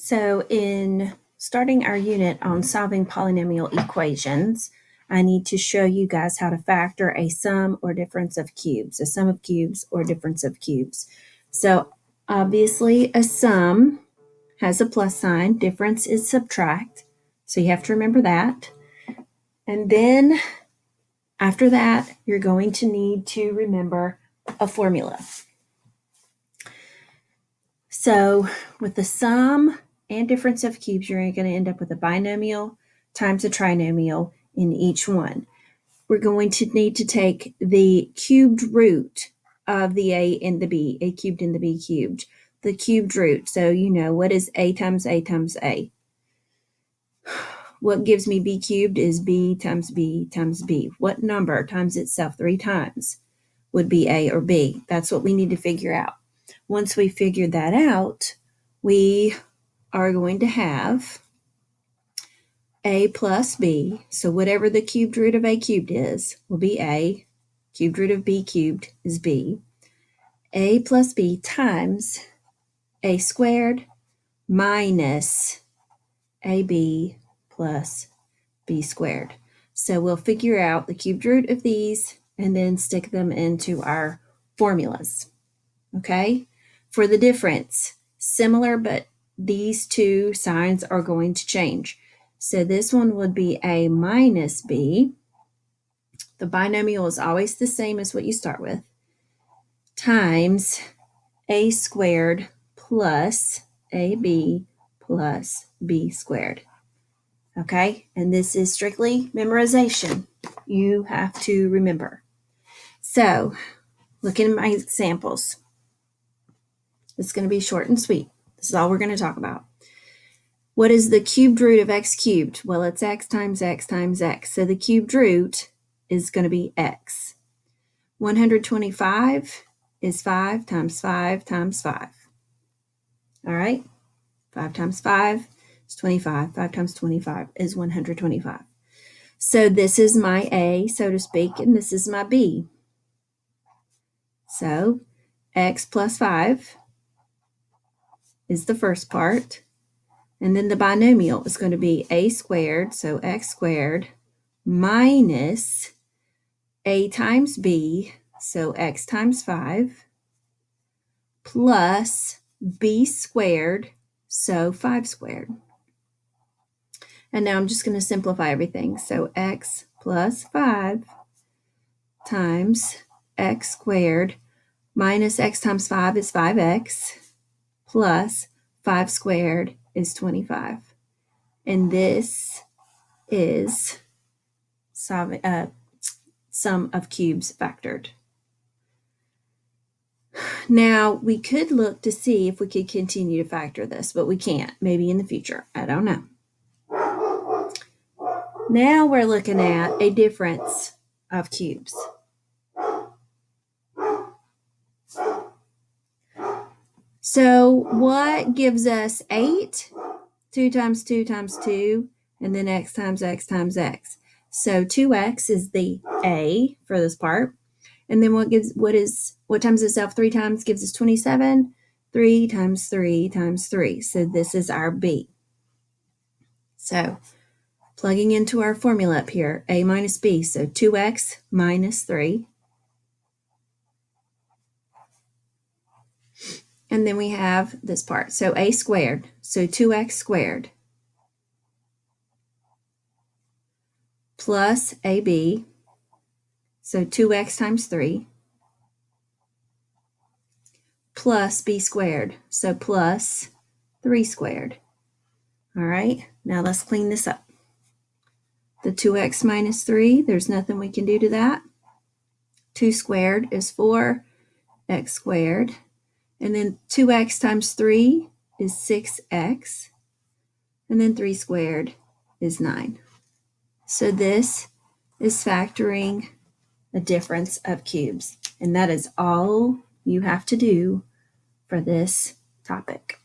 So in starting our unit on solving polynomial equations, I need to show you guys how to factor a sum or difference of cubes, a sum of cubes or difference of cubes. So obviously a sum has a plus sign, difference is subtract. So you have to remember that. And then after that, you're going to need to remember a formula. So with the sum and difference of cubes, you're going to end up with a binomial times a trinomial in each one. We're going to need to take the cubed root of the a and the b, a cubed and the b cubed, the cubed root. So you know, what is a times a times a? What gives me b cubed is b times b times b. What number times itself 3 times would be a or b? That's what we need to figure out. Once we figure that out, we are going to have a plus b. So whatever the cubed root of a cubed is will be a. Cubed root of b cubed is b. A plus b times a squared minus ab plus b squared. So we'll figure out the cubed root of these and then stick them into our formulas. Okay? For the difference, similar, but these two signs are going to change. So this one would be a minus b. The binomial is always the same as what you start with, times a squared plus ab plus b squared. Okay, and this is strictly memorization. You have to remember. So, look at my examples. It's going to be short and sweet. This is all we're going to talk about. What is the cubed root of x cubed? Well, it's x times x times x. So the cubed root is going to be x. 125 is 5 times 5 times 5. All right? 5 times 5 is 25. 5 times 25 is 125. So this is my A, so to speak, and this is my B. So x plus 5 is the first part. And then the binomial is going to be a squared, so x squared, minus a times b, so x times 5, plus b squared, so 5 squared. And now I'm just going to simplify everything. So x plus 5 times x squared minus x times 5 is 5x, plus 5 squared is 25. And this is sum of cubes factored. Now, we could look to see if we could continue to factor this, but we can't. Maybe in the future. I don't know. Now we're looking at a difference of cubes. So what gives us 8? 2 times 2 times 2, and then x times x times x. So 2x is the a for this part. And then what times itself 3 times gives us 27? 3 times 3 times 3. So this is our b. So plugging into our formula up here, a minus b. So 2x minus 3. And then we have this part. So a squared. So 2x squared plus ab. So 2x times 3 plus b squared. So plus 3 squared. All right, now let's clean this up. The 2x minus 3, there's nothing we can do to that. 2 squared is 4, x squared. And then 2x times 3 is 6x. And then 3 squared is 9. So this is factoring a difference of cubes. And that is all you have to do for this topic.